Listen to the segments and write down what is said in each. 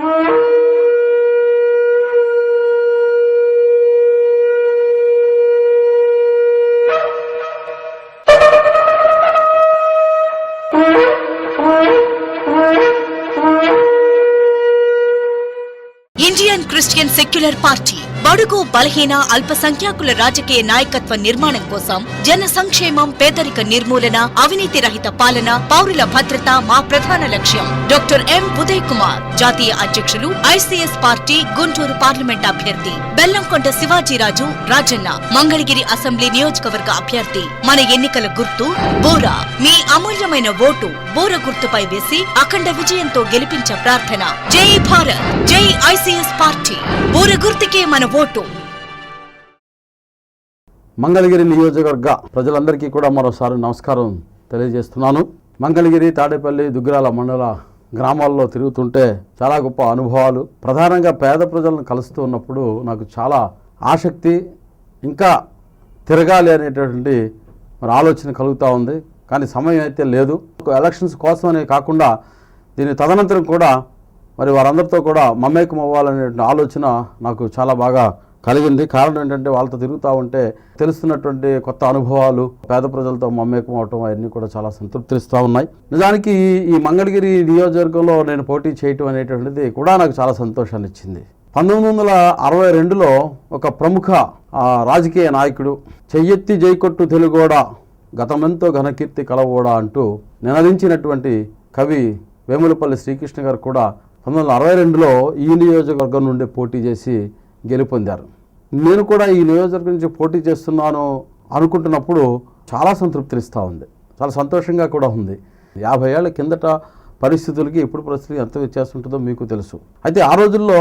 Indian Christian secular party బడుగు బలహీన అల్పసంఖ్యాకుల రాజకీయ నాయకత్వ నిర్మాణం కోసం జన సంక్షేమం, పేదరిక నిర్మూలన, అవినీతి రహిత పాలన, పౌరుల భద్రత మా ప్రధాన లక్ష్యం. డాక్టర్ ఎం ఉదయ్ కుమార్, జాతీయ అధ్యక్షులు, ఐసీఎస్ పార్టీ, గుంటూరు పార్లమెంట్ అభ్యర్థి. బెల్లంకొండ శివాజీరాజు రాజన్న, మంగళగిరి అసెంబ్లీ నియోజకవర్గ అభ్యర్థి. మన ఎన్నికల గుర్తు బోరా. మీ అమూల్యమైన ఓటు బోర గుర్తుపై వేసి అఖండ విజయంతో గెలిపించే ప్రార్థన. జై భారత్, జై ఐసీఎస్ పార్టీ. బోర గుర్తుకే మన ఓటు. మంగళగిరి నియోజకవర్గ ప్రజలందరికీ కూడా మరోసారి నమస్కారం తెలియజేస్తున్నాను. మంగళగిరి, తాడేపల్లి, దుగ్గిరాల మండల గ్రామాల్లో తిరుగుతుంటే చాలా గొప్ప అనుభవాలు. ప్రధానంగా పేద ప్రజలను కలుస్తూ ఉన్నప్పుడు నాకు చాలా ఆసక్తి, ఇంకా తిరగాలి అనేటటువంటి మరి ఆలోచన కలుగుతూ ఉంది. కానీ సమయం అయితే లేదు. ఎలక్షన్స్ కోసమనే కాకుండా దీని తదనంతరం కూడా మరి వారందరితో కూడా మమేకం అవ్వాలనే ఆలోచన నాకు చాలా బాగా కలిగింది. కారణం ఏంటంటే వాళ్ళతో తిరుగుతూ ఉంటే తెలుస్తున్నటువంటి కొత్త అనుభవాలు, పేద ప్రజలతో మమేకం అవటం అవన్నీ కూడా చాలా సంతృప్తిస్తూ ఉన్నాయి. నిజానికి ఈ మంగళగిరి నియోజకవర్గంలో నేను పోటీ చేయటం అనేటువంటిది కూడా నాకు చాలా సంతోషాన్ని ఇచ్చింది. 1962లో ఒక ప్రముఖ రాజకీయ నాయకుడు చెయ్యెత్తి జైకొట్టు తెలుగోడ గతమెంతో ఘనకీర్తి కలవోడా అంటూ నినదించినటువంటి కవి వేములపల్లి శ్రీకృష్ణ గారు కూడా 1962లో ఈ నియోజకవర్గం నుండి పోటీ చేసి గెలుపొందారు. నేను కూడా ఈ నియోజకవర్గం నుంచి పోటీ చేస్తున్నాను అనుకుంటున్నప్పుడు చాలా సంతృప్తినిస్తూ ఉంది, చాలా సంతోషంగా కూడా ఉంది. 50 ఏళ్ల కిందట పరిస్థితులకి ఇప్పుడు పరిస్థితులకి ఎంత వ్యత్యాసం ఉంటుందో మీకు తెలుసు. అయితే ఆ రోజుల్లో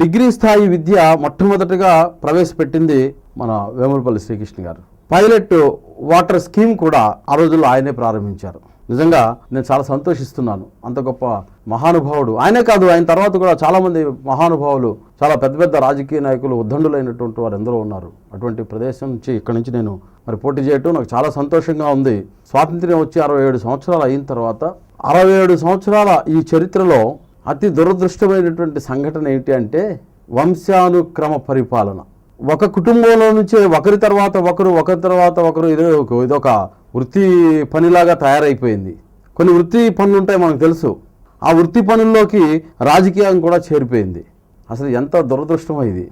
డిగ్రీ స్థాయి విద్య మొట్టమొదటిగా ప్రవేశపెట్టింది మన వేములపల్లి శ్రీకృష్ణ గారు. పైలట్ వాటర్ స్కీమ్ కూడా ఆ రోజుల్లో ఆయనే ప్రారంభించారు. నిజంగా నేను చాలా సంతోషిస్తున్నాను. అంత గొప్ప మహానుభావుడు ఆయనే కాదు, ఆయన తర్వాత కూడా చాలామంది మహానుభావులు, చాలా పెద్ద పెద్ద రాజకీయ నాయకులు, ఉద్దండులైనటువంటి వారు ఎందరో ఉన్నారు. అటువంటి ప్రదేశం నుంచి ఇక్కడి నుంచి నేను మరి పోటీ చేయటం నాకు చాలా సంతోషంగా ఉంది. స్వాతంత్ర్యం వచ్చి 67 సంవత్సరాలు అయిన తర్వాత 67 సంవత్సరాల ఈ చరిత్రలో అతి దురదృష్టమైనటువంటి సంఘటన ఏంటి అంటే వంశానుక్రమ పరిపాలన. ఒక కుటుంబంలో నుంచే ఒకరి తర్వాత ఒకరు ఇదొక వృత్తి పనిలాగా తయారైపోయింది. కొన్ని వృత్తి పనులు ఉంటాయి మనకు తెలుసు, ఆ వృత్తి పనుల్లోకి రాజకీయం కూడా చేరిపోయింది. అసలు ఎంత దురదృష్టం ఇది.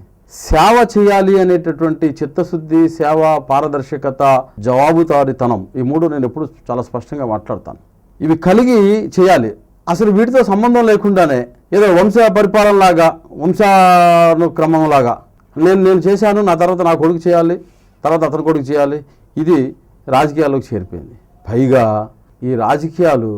సేవ చేయాలి అనేటటువంటి చిత్తశుద్ధి, సేవ, పారదర్శకత, జవాబుదారీతనం, ఈ మూడు నేను ఎప్పుడు చాలా స్పష్టంగా మాట్లాడతాను. ఇవి కలిగి చేయాలి. అసలు వీటితో సంబంధం లేకుండానే ఏదో వంశ పరిపాలనలాగా, వంశానుక్రమంలాగా నేను చేశాను, నా తర్వాత నా కొడుకు చేయాలి, తర్వాత అతని కొడుకు చేయాలి, ఇది రాజకీయాల్లోకి చేరిపోయింది. పైగా ఈ రాజకీయాలు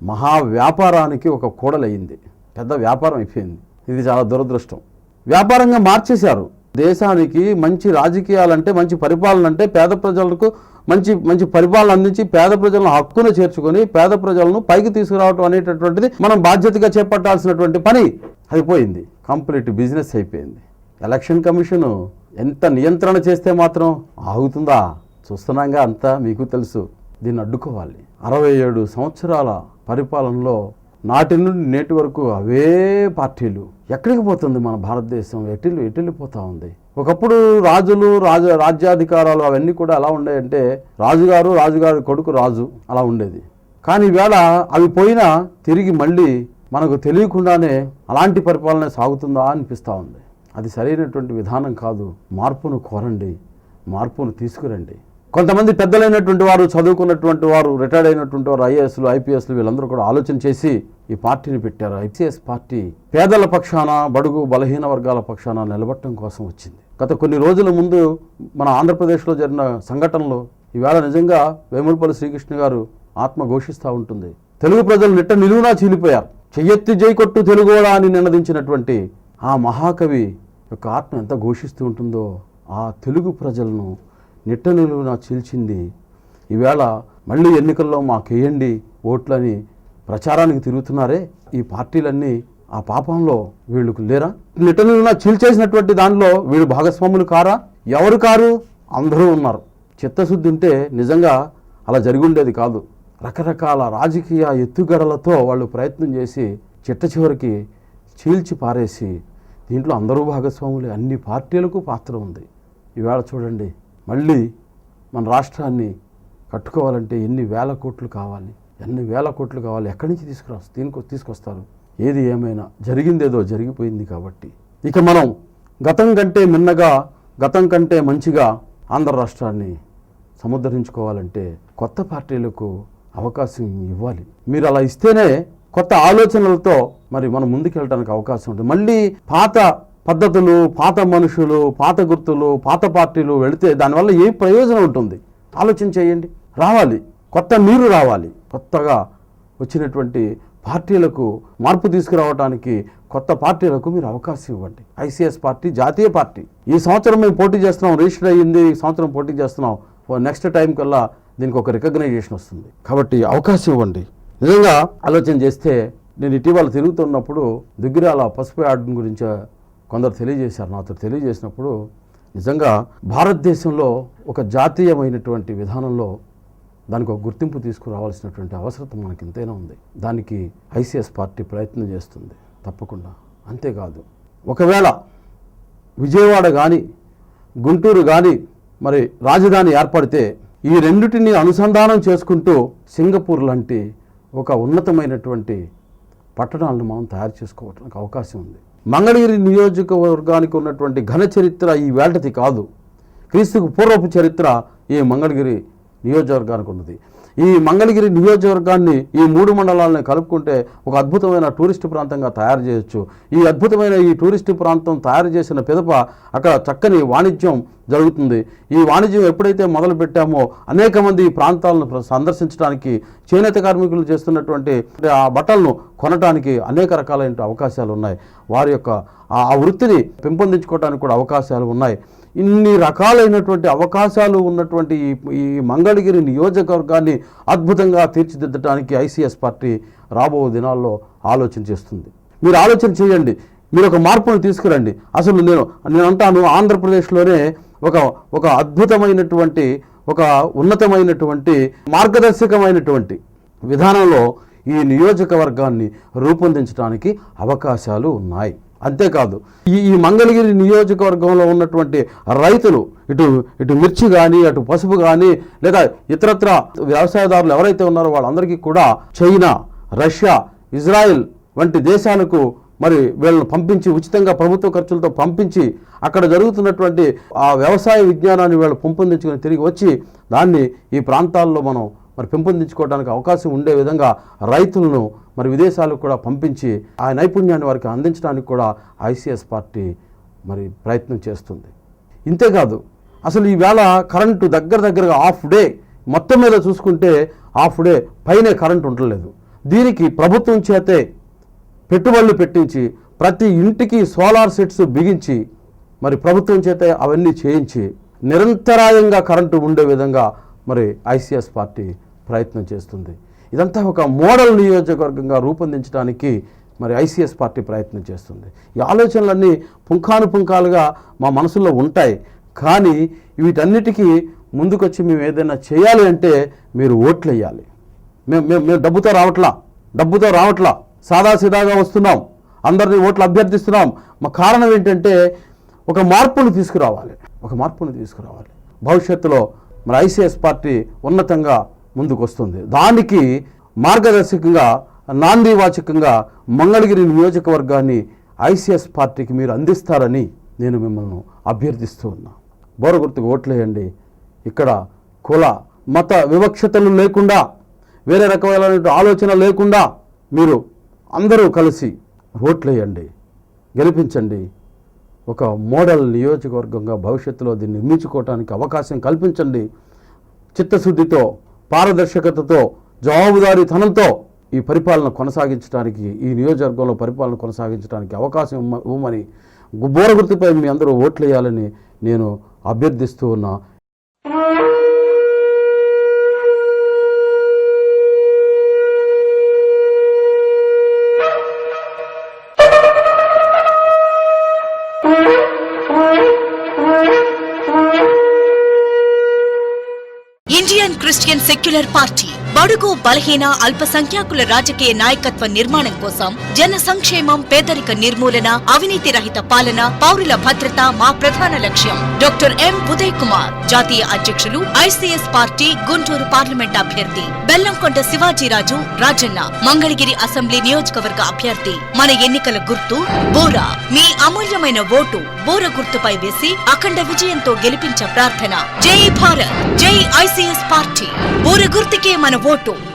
మహా వ్యాపారానికి ఒక కూడలయ్యింది, పెద్ద వ్యాపారం అయిపోయింది. ఇది చాలా దురదృష్టం. వ్యాపారంగా మార్చేశారు. దేశానికి మంచి రాజకీయాలంటే, మంచి పరిపాలన అంటే పేద ప్రజలకు మంచి పరిపాలన అందించి పేద ప్రజలను హక్కును చేర్చుకొని పేద ప్రజలను పైకి తీసుకురావటం అనేటటువంటిది మనం బాధ్యతగా చేపట్టాల్సినటువంటి పని. అది పోయింది, కంప్లీట్ బిజినెస్ అయిపోయింది. ఎలక్షన్ కమిషన్ ఎంత నియంత్రణ చేస్తే మాత్రం ఆగుతుందా? చూస్తున్నాగా అంతా మీకు తెలుసు. దీన్ని అడ్డుకోవాలి. 67 సంవత్సరాల పరిపాలనలో నాటి నుండి నేటి వరకు అవే పార్టీలు. ఎక్కడికి పోతుంది మన భారతదేశం? ఎటువెళ్ళిపోతూ ఉంది. ఒకప్పుడు రాజులు, రాజ్యాధికారాలు అవన్నీ కూడా ఎలా ఉండేయంటే రాజుగారి కొడుకు రాజు అలా ఉండేది. కానీ ఈవేళ అవి పోయినా తిరిగి మళ్ళీ మనకు తెలియకుండానే అలాంటి పరిపాలన సాగుతుందా అనిపిస్తూ ఉంది. అది సరైనటువంటి విధానం కాదు. మార్పును కోరండి, మార్పును తీసుకురండి. కొంతమంది పెద్దలైనటువంటి వారు, చదువుకున్నటువంటి వారు, రిటైర్డ్ అయినటువంటి వారు, ఐఏఎస్లు, ఐపీఎస్లు వీళ్ళందరూ కూడా ఆలోచన చేసి ఈ పార్టీని పెట్టారు. ఐసీఎస్ పార్టీ పేదల పక్షాన, బడుగు బలహీన వర్గాల పక్షాన నిలబడటం కోసం వచ్చింది. గత కొన్ని రోజుల ముందు మన ఆంధ్రప్రదేశ్లో జరిగిన సంఘటనలో ఈవేళ నిజంగా వేములపల్లి శ్రీకృష్ణ గారు ఆత్మ ఘోషిస్తూ ఉంటుంది. తెలుగు ప్రజలు నిట్ట నిలువునా చీలిపోయారు. చెయ్యెత్తి జైకొట్టు తెలుగోడా అని నినదించినటువంటి ఆ మహాకవి యొక్క ఆత్మ ఎంత ఘోషిస్తూ ఉంటుందో ఆ తెలుగు ప్రజలను నిట్ట నిలువునా చీల్చింది. ఈవేళ మళ్ళీ ఎన్నికల్లో మాకేయండి ఓట్లని ప్రచారానికి తిరుగుతున్నారే ఈ పార్టీలన్నీ, ఆ పాపంలో వీళ్ళకు లేరా? నిట్ట నిలువునా చీల్చేసినటువంటి దానిలో వీళ్ళు భాగస్వాములు కారా? ఎవరు కారు? అందరూ ఉన్నారు. చిత్తశుద్ధి ఉంటే నిజంగా అలా జరిగి ఉండేది కాదు. రకరకాల రాజకీయ ఎత్తుగడలతో వాళ్ళు ప్రయత్నం చేసి చిట్ట చివరికి చీల్చి పారేసి దీంట్లో అందరూ భాగస్వాములే, అన్ని పార్టీలకు పాత్ర ఉంది. ఈవేళ చూడండి, మళ్ళీ మన రాష్ట్రాన్ని కట్టుకోవాలంటే ఎన్ని వేల కోట్లు కావాలి, ఎక్కడి నుంచి తీసుకొస్తారు? ఏది ఏమైనా జరిగిందేదో జరిగిపోయింది కాబట్టి ఇక మనం గతం కంటే మిన్నగా, గతం కంటే మంచిగా ఆంధ్ర రాష్ట్రాన్ని సముద్ధరించుకోవాలంటే కొత్త పార్టీలకు అవకాశం ఇవ్వాలి. మీరు అలా ఇస్తేనే కొత్త ఆలోచనలతో మరి మనం ముందుకెళ్ళడానికి అవకాశం ఉంటుంది. మళ్ళీ పాత పద్ధతులు, పాత మనుషులు, పాత గుర్తులు, పాత పార్టీలు వెళితే దానివల్ల ఏ ప్రయోజనం ఉంటుంది? ఆలోచన చేయండి. రావాలి, కొత్త నీరు రావాలి. కొత్తగా వచ్చినటువంటి పార్టీలకు మార్పు తీసుకురావడానికి కొత్త పార్టీలకు మీరు అవకాశం ఇవ్వండి. ఐసీఎస్ పార్టీ జాతీయ పార్టీ. ఈ సంవత్సరం మేము పోటీ చేస్తున్నాం, రిజిస్టర్ అయ్యింది, ఈ సంవత్సరం పోటీ చేస్తున్నాం. నెక్స్ట్ టైం కల్లా దీనికి ఒక రికగ్నైజేషన్ వస్తుంది. కాబట్టి అవకాశం ఇవ్వండి. నిజంగా ఆలోచన చేస్తే నేను ఇటీవల తిరుగుతున్నప్పుడు దుగ్గిరాల పసుపు యాడ్ గురించి కొందరు తెలియజేశారు. నాతో తెలియజేసినప్పుడు నిజంగా భారతదేశంలో ఒక జాతీయమైనటువంటి విధానంలో దానికి ఒక గుర్తింపు తీసుకురావాల్సినటువంటి అవసరం మనకి ఎంతైనా ఉంది. దానికి ఐసీఎస్ పార్టీ ప్రయత్నం చేస్తుంది తప్పకుండా. అంతేకాదు, ఒకవేళ విజయవాడ కానీ గుంటూరు కానీ మరి రాజధాని ఏర్పడితే ఈ రెండిటిని అనుసంధానం చేసుకుంటూ సింగపూర్ లాంటి ఒక ఉన్నతమైనటువంటి పట్టణాలను మనం తయారు చేసుకోవడానికి అవకాశం ఉంది. మంగళగిరి నియోజకవర్గానికి ఉన్నటువంటి ఘన చరిత్ర ఈ వేల్టది కాదు. క్రీస్తుకు పూర్వపు చరిత్ర ఈ మంగళగిరి నియోజకవర్గానికి ఉన్నది. ఈ మంగళగిరి నియోజకవర్గాన్ని, ఈ 3 మండలాలను కలుపుకుంటే ఒక అద్భుతమైన టూరిస్టు ప్రాంతంగా తయారు చేయొచ్చు. ఈ అద్భుతమైన ఈ టూరిస్టు ప్రాంతం తయారు చేసిన పిదప అక్కడ చక్కని వాణిజ్యం జరుగుతుంది. ఈ వాణిజ్యం ఎప్పుడైతే మొదలు పెట్టామో అనేక మంది ఈ ప్రాంతాలను సందర్శించడానికి, చేనేత కార్మికులు చేస్తున్నటువంటి ఆ బట్టలను కొనడానికి అనేక రకాలైన అవకాశాలు ఉన్నాయి. వారి యొక్క ఆ వృత్తిని పెంపొందించుకోవడానికి కూడా అవకాశాలు ఉన్నాయి. ఇన్ని రకాలైనటువంటి అవకాశాలు ఉన్నటువంటి ఈ మంగళగిరి నియోజకవర్గాన్ని అద్భుతంగా తీర్చిదిద్దడానికి ఐసీఎస్ పార్టీ రాబో దినాల్లో ఆలోచన చేస్తుంది. మీరు ఆలోచన చేయండి, మీరు ఒక మార్పును తీసుకురండి. అసలు నేను అంటాను, ఆంధ్రప్రదేశ్లోనే ఒక అద్భుతమైనటువంటి, ఒక ఉన్నతమైనటువంటి, మార్గదర్శకమైనటువంటి విధానంలో ఈ నియోజకవర్గాన్ని రూపొందించడానికి అవకాశాలు ఉన్నాయి. అంతేకాదు, ఈ మంగళగిరి నియోజకవర్గంలో ఉన్నటువంటి రైతులు ఇటు మిర్చి కానీ, అటు పసుపు కానీ, లేదా ఇతరత్ర వ్యవసాయదారులు ఎవరైతే ఉన్నారో వాళ్ళందరికీ కూడా చైనా, రష్యా, ఇజ్రాయెల్ వంటి దేశాలకు మరి వీళ్ళని పంపించి, ఉచితంగా ప్రభుత్వ ఖర్చులతో పంపించి అక్కడ జరుగుతున్నటువంటి ఆ వ్యవసాయ విజ్ఞానాన్ని వీళ్ళు పెంపొందించుకొని తిరిగి వచ్చి దాన్ని ఈ ప్రాంతాల్లో మనం మరి పెంపొందించుకోవడానికి అవకాశం ఉండే విధంగా రైతులను మరి విదేశాలకు కూడా పంపించి ఆ నైపుణ్యాన్ని వారికి అందించడానికి కూడా ఐసీఎస్ పార్టీ మరి ప్రయత్నం చేస్తుంది. ఇంతేకాదు, అసలు ఈవేళ కరెంటు దగ్గరగా హాఫ్ డే, మొత్తం మీద చూసుకుంటే హాఫ్ డే పైనే కరెంటు ఉండలేదు. దీనికి ప్రభుత్వం చేతే పెట్టుబడులు పెట్టించి ప్రతి ఇంటికి సోలార్ సెట్స్ బిగించి మరి ప్రభుత్వం చేతే అవన్నీ చేయించి నిరంతరాయంగా కరెంటు ఉండే విధంగా మరి ఐసీఎస్ పార్టీ ప్రయత్నం చేస్తుంది. ఇదంతా ఒక మోడల్ నియోజకవర్గంగా రూపొందించడానికి మరి ఐసీఎస్ పార్టీ ప్రయత్నం చేస్తుంది. ఈ ఆలోచనలన్నీ పుంఖానుపుంఖాలుగా మా మనసులో ఉంటాయి. కానీ వీటన్నిటికీ ముందుకొచ్చి మేము ఏదైనా చేయాలి అంటే మీరు ఓట్లు వేయాలి. మేము డబ్బుతో రావట్లా, సాదాసీదాగా వస్తున్నాం, అందరినీ ఓట్లు అభ్యర్థిస్తున్నాం. మా కారణం ఏంటంటే ఒక మార్పును తీసుకురావాలి. భవిష్యత్తులో మరి ఐసీఎస్ పార్టీ ఉన్నతంగా ముందుకు వస్తుంది. దానికి మార్గదర్శకంగా, నాందివాచకంగా మంగళగిరి నియోజకవర్గాన్ని ఐసీఎస్ పార్టీకి మీరు అందిస్తారని నేను మిమ్మల్ని అభ్యర్థిస్తూ ఉన్నా. బోరగుర్తుకు ఓట్లేయండి. ఇక్కడ కుల మత వివక్షతలు లేకుండా, వేరే రకమైన ఆలోచన లేకుండా మీరు అందరూ కలిసి ఓట్లేయండి, గెలిపించండి. ఒక మోడల్ నియోజకవర్గంగా భవిష్యత్తులో దీన్ని నిర్మించుకోవడానికి అవకాశం కల్పించండి. చిత్తశుద్ధితో, పారదర్శకతతో, జవాబుదారీతనంతో ఈ పరిపాలన కొనసాగించడానికి, ఈ నియోజకవర్గంలో పరిపాలన కొనసాగించడానికి అవకాశం ఇవ్వమని బోరగుర్తుపై మీ అందరూ ఓట్లు వేయాలని నేను అభ్యర్థిస్తూ ఉన్నా. ఇండియన్ క్రిస్టియన్ సెక్యులర్ పార్టీ బడుగు బలహీన అల్పసంఖ్యాకుల రాజకీయ నాయకత్వ నిర్మాణం కోసం జన సంక్షేమం, పేదరిక నిర్మూలన, అవినీతి రహిత పాలన, పౌరుల భద్రత మా ప్రధాన లక్ష్యం. Doctor M. ఉదయ్ కుమార్, జాతీయ అధ్యక్షులు, ఐసీఎస్ పార్టీ, గుంటూరు పార్లమెంట్ అభ్యర్థి. బెల్లంకొండ శివాజీరాజు రాజన్న, మంగళగిరి అసెంబ్లీ నియోజకవర్గ అభ్యర్థి. మన ఎన్నికల గుర్తు బోరా. మీ అమూల్యమైన ఓటు బోర గుర్తుపై వేసి అఖండ విజయంతో గెలిపించే ప్రార్థన. జై భారత్, జై ఐసీఎస్ పార్టీ. బోర గుర్తుకే మన ఓటు.